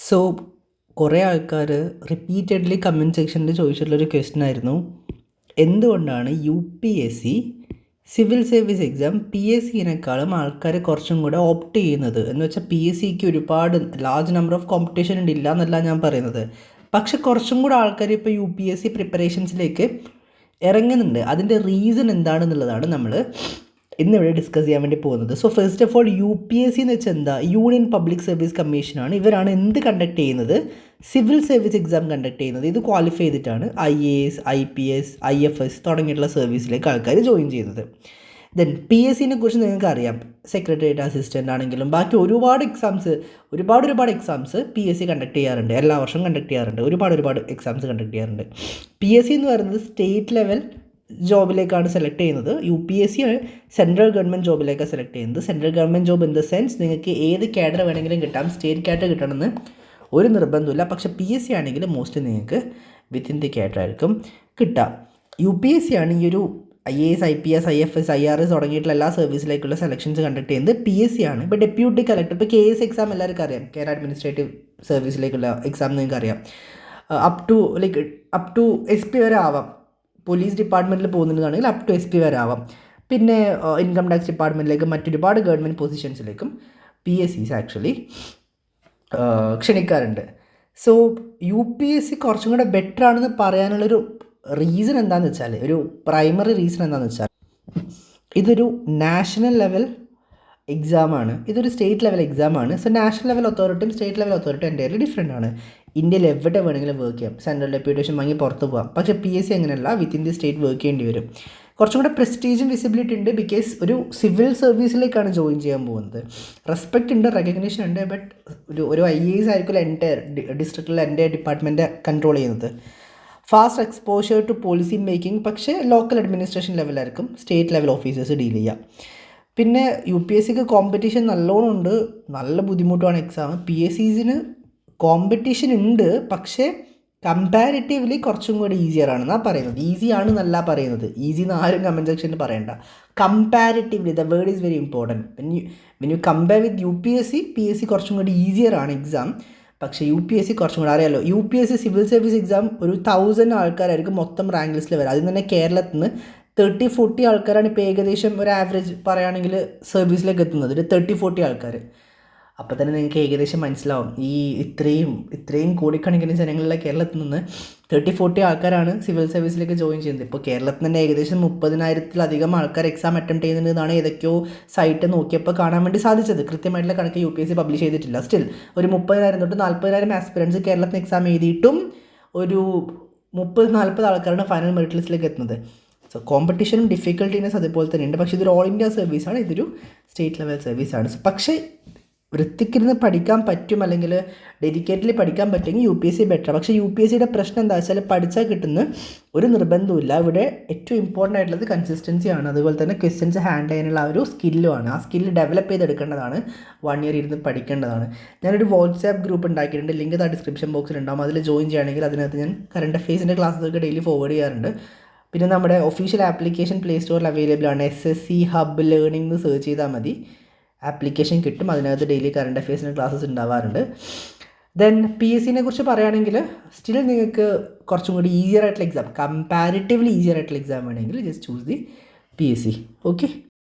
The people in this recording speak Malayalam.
സോ കുറേ ആൾക്കാർ റിപ്പീറ്റഡ്ലി കമൻറ്റ് സെക്ഷനിൽ ചോദിച്ചിട്ടുള്ളൊരു ക്വസ്റ്റ്യൻ ആയിരുന്നു, എന്തുകൊണ്ടാണ് UPSC സിവിൽ സർവീസ് എക്സാം PSCനേക്കാളും ആൾക്കാർ കുറച്ചും കൂടെ ഓപ്റ്റ് ചെയ്യുന്നത്? എന്ന് വെച്ചാൽ PSCക്ക് ഒരുപാട് ലാർജ് നമ്പർ ഓഫ് കോമ്പറ്റീഷൻ ഉണ്ടില്ല എന്നല്ല ഞാൻ പറയുന്നത്, പക്ഷെ കുറച്ചും കൂടെ ആൾക്കാർ ഇപ്പോൾ UPSC പ്രിപ്പറേഷൻസിലേക്ക് ഇറങ്ങുന്നുണ്ട്. അതിൻ്റെ റീസൺ എന്താണെന്നുള്ളതാണ് നമ്മൾ ഇന്നിവിടെ ഡിസ്കസ് ചെയ്യാൻ വേണ്ടി പോകുന്നത്. So first of all UPSC എന്ന് വെച്ചാൽ എന്താ? യൂണിയൻ പബ്ലിക് സർവീസ് കമ്മീഷനാണ്. ഇവരാണ് എന്ത് കണ്ടക്ട് ചെയ്യുന്നത്? സിവിൽ സർവീസ് എക്സാം കണ്ടക്ട് ചെയ്യുന്നത്. ഇത് ക്വാളിഫൈ ചെയ്തിട്ടാണ് IAS, IPS, IFS തുടങ്ങിയിട്ടുള്ള സർവീസിലേക്ക് ആൾക്കാർ ജോയിൻ ചെയ്യുന്നത്. ദെൻ PSCനെ കുറിച്ച് നിങ്ങൾക്ക് അറിയാം. സെക്രട്ടേറിയറ്റ് അസിസ്റ്റൻ്റ് ആണെങ്കിലും ബാക്കി ഒരുപാട് എക്സാംസ് PSC കണ്ടക്ട് ചെയ്യാറുണ്ട്. എല്ലാ വർഷവും കണ്ടക്ട് ചെയ്യാറുണ്ട്. ഒരുപാട് എക്സാംസ് കണ്ടക്ട് ചെയ്യാറുണ്ട്. PSC എന്ന് പറയുന്നത് സ്റ്റേറ്റ് ലെവൽ ജോബിലേക്കാണ് സെലക്ട് ചെയ്യുന്നത്. UPSC സെൻട്രൽ ഗവൺമെൻറ് ജോബിലേക്കാണ് സെലക്ട് ചെയ്യുന്നത്. Central government job in the sense നിങ്ങൾക്ക് ഏത് കാഡർ വേണമെങ്കിലും കിട്ടാം, സ്റ്റേറ്റ് കാഡർ കിട്ടണമെന്ന് ഒരു നിർബന്ധമില്ല. പക്ഷേ PSC ആണെങ്കിൽ മോസ്റ്റ്ലി നിങ്ങൾക്ക് വിത്തിൻ ദി കാഡർ ആയിരിക്കും കിട്ടുക. UPSC ആണ് ഈ ഒരു IAS, IPS, IFS, IRS തുടങ്ങിയിട്ടുള്ള എല്ലാ സർവീസിലേക്കുള്ള സെലക്ഷൻസ് കണ്ടക്ട് ചെയ്യുന്നത് PSC ആണ്. ഇപ്പോൾ ഡെപ്യൂട്ടി കളക്ടർ, ഇപ്പോൾ KS എക്സാം എല്ലാവർക്കും അറിയാം, കേരള അഡ്മിനിസ്ട്രേറ്റീവ് സർവീസിലേക്കുള്ള എക്സാം നിങ്ങൾക്ക് അറിയാം. അപ് ടു SP വരെ ആവാം. പോലീസ് ഡിപ്പാർട്ട്മെൻറ്റിൽ പോകുന്നതാണെങ്കിൽ അപ് ടു SP വരെ ആവാം. പിന്നെ ഇൻകം ടാക്സ് ഡിപ്പാർട്ട്മെൻറ്റിലേക്കും മറ്റൊരുപാട് ഗവൺമെൻറ് പൊസിഷൻസിലേക്കും PSCs ആക്ച്വലി ക്ഷണിക്കാറുണ്ട്. സോ UPSC കുറച്ചും കൂടെ ബെറ്റർ ആണെന്ന് പറയാനുള്ളൊരു റീസൺ എന്താണെന്ന് വെച്ചാൽ, ഒരു പ്രൈമറി റീസൺ എന്താണെന്ന് വെച്ചാൽ, ഇതൊരു നാഷണൽ ലെവൽ എക്സാമാണ്, ഇതൊരു സ്റ്റേറ്റ് ലെവൽ എക്സാമാണ്. സോ നാഷണൽ ലെവൽ അതോറിറ്റിയും സ്റ്റേറ്റ് ലെവൽ അതോറിറ്റിയും എൻ്റയർലി ഡിഫറെൻ്റ് ആണ്. ഇന്ത്യയിൽ എവിടെ വേണമെങ്കിലും വർക്ക് ചെയ്യാം, സെൻട്രൽ ഡെപ്യൂട്ടേഷൻ വാങ്ങി പുറത്ത് പോകാം. പക്ഷേ PSC അങ്ങനെയല്ല, വിത്തിൻ ദി സ്റ്റേറ്റ് വർക്ക് ചെയ്യേണ്ടി വരും. കുറച്ചും കൂടെ പ്രസ്റ്റീജും വിസിബിലിറ്റി ഉണ്ട്, ബിക്കോസ് ഒരു സിവിൽ സർവീസിലേക്കാണ് ജോയിൻ ചെയ്യാൻ പോകുന്നത്. റെസ്പെക്റ്റ് ഉണ്ട്, റെക്കഗ്നേഷൻ ഉണ്ട്. ബട്ട് ഒരു IAS ആയിരിക്കും എൻ്റയർ ഡിസ്ട്രിക്റ്റിലെ എൻ്റയർ ഡിപ്പാർട്ട്മെൻറ്റ് കൺട്രോൾ ചെയ്യുന്നത്. Fast exposure to policy making, പക്ഷേ ലോക്കൽ അഡ്മിനിസ്ട്രേഷൻ ലെവലായിരിക്കും സ്റ്റേറ്റ് ലെവൽ ഓഫീസേഴ്സ് ഡീൽ ചെയ്യുക. പിന്നെ UPSCക്ക് കോമ്പറ്റീഷൻ നല്ലോണം ഉണ്ട്, നല്ല ബുദ്ധിമുട്ടാണ് എക്സാം. PSCസിന് കോമ്പറ്റീഷൻ ഉണ്ട്, പക്ഷേ കമ്പാരിറ്റീവ്ലി കുറച്ചും കൂടി ഈസിയർ ആണെന്നാണ് പറയുന്നത്. ഈസി ആണെന്നല്ല പറയുന്നത്, ഈസി എന്ന് ആരും കമൻറ്റ് സെക്ഷനിൽ പറയണ്ട. Comparatively, the word is very important. When you compare with UPSC, PSC കുറച്ചും കൂടി ഈസിയർ ആണ് എക്സാം. പക്ഷേ UPSC കുറച്ചും കൂടി അറിയാമല്ലോ, UPSC സിവിൽ സർവീസ് എക്സാം ഒരു 1000 ആൾക്കാരായിരിക്കും മൊത്തം റാങ്ക് ലിസ്റ്റിൽ വരിക. അതിൽ തന്നെ കേരളത്തിൽ നിന്ന് 30-40 ആൾക്കാരാണ് ഇപ്പോൾ ഏകദേശം ഒരു ആവറേജ് പറയുകയാണെങ്കിൽ സർവീസിലേക്ക് എത്തുന്നത്, ഒരു 30-40 ആൾക്കാർ. അപ്പോൾ തന്നെ നിങ്ങൾക്ക് ഏകദേശം മനസ്സിലാവും, ഈ ഇത്രയും കോടിക്കണക്കിന് ജനങ്ങളുള്ള കേരളത്തിൽ നിന്ന് 30-40 ആൾക്കാരാണ് സിവിൽ സർവീസിലേക്ക് ജോയിൻ ചെയ്യുന്നത്. ഇപ്പോൾ കേരളത്തിൽ തന്നെ ഏകദേശം 30,000-ലധികം ആൾക്കാർ എക്സാം അറ്റംപ്റ്റ് ചെയ്യുന്നതാണ് ഏതൊക്കെയോ സൈറ്റ് നോക്കിയപ്പോൾ കാണാൻ വേണ്ടി സാധിച്ചത്. കൃത്യമായിട്ടുള്ള കണക്ക് UPSC പബ്ലിഷ് ചെയ്തിട്ടില്ല. സ്റ്റിൽ ഒരു 30,000 തൊട്ട് 40,000 ആസ്പിറൻസ് കേരളത്തിൽ എക്സാം എഴുതിയിട്ടും ഒരു 30-40 ആൾക്കാരാണ് ഫൈനൽ മെറിറ്റ് ലിസ്റ്റിലേക്ക് എത്തുന്നത്. സോ കോമ്പറ്റീഷനും ഡിഫിക്കൽട്ടീനെസ് അതുപോലെ തന്നെ ഉണ്ട്. പക്ഷേ ഇതൊരു ഓൾ ഇന്ത്യ സർവീസാണ്, ഇതൊരു സ്റ്റേറ്റ് ലെവൽ സർവീസാണ്. പക്ഷേ വൃത്തിക്കിരുന്ന് പഠിക്കാൻ പറ്റും, അല്ലെങ്കിൽ ഡെഡിക്കേറ്റഡ്ലി പഠിക്കാൻ പറ്റുമെങ്കിൽ UPSC ബെറ്റർ. പക്ഷേ UPSCയുടെ പ്രശ്നം എന്താ വെച്ചാൽ, പഠിച്ചാൽ കിട്ടുന്ന ഒരു നിർബന്ധമില്ല. ഇവിടെ ഏറ്റവും ഇമ്പോർട്ടൻ്റ് ആയിട്ടുള്ളത് കൺസിസ്റ്റൻസിയാണ്, അതുപോലെ തന്നെ ക്വസ്റ്റ്യൻസ് ഹാൻഡിൽ ചെയ്യാനുള്ള ആ ഒരു സ്കില്ലുമാണ്. ആ സ്കില്ല് ഡെവലപ്പ് ചെയ്തെടുക്കേണ്ടതാണ്, 1 ഇയർ ഇരുന്ന് പഠിക്കേണ്ടതാണ്. ഞാനൊരു വാട്സാപ്പ് ഗ്രൂപ്പ് ഉണ്ടാക്കിയിട്ടുണ്ട്, ലിങ്ക് ഡിസ്ക്രിപ്ഷൻ ബോക്സിൽ ഉണ്ടാകും. അതിൽ ജോയിൻ ചെയ്യുകയാണെങ്കിൽ അതിനകത്ത് ഞാൻ കറണ്ട് അഫയേഴ്സിൻ്റെ ക്ലാസ്സൊക്കെ ഡെയിലി ഫോർവേഡ് ചെയ്യാറുണ്ട്. പിന്നെ നമ്മുടെ ഒഫീഷ്യൽ ആപ്ലിക്കേഷൻ പ്ലേ സ്റ്റോറിൽ അവൈലബിൾ ആണ്. SSC ഹബ് ലേണിംഗ് എന്ന് സെർച്ച് ചെയ്താൽ മതി, ആപ്ലിക്കേഷൻ കിട്ടും. അതിനകത്ത് ഡെയിലി കറണ്ട് അഫയേഴ്സിൻ്റെ ക്ലാസ്സസ് ഉണ്ടാവാറുണ്ട്. ദെൻ PSCനെ കുറിച്ച് പറയുകയാണെങ്കിൽ സ്റ്റിൽ നിങ്ങൾക്ക് കുറച്ചും കൂടി ഈസിയർ ആയിട്ടുള്ള എക്സാം, കമ്പാരിറ്റീവ്ലി ഈസിയർ ആയിട്ടുള്ള എക്സാം വേണമെങ്കിൽ just choose the PSC. Okay.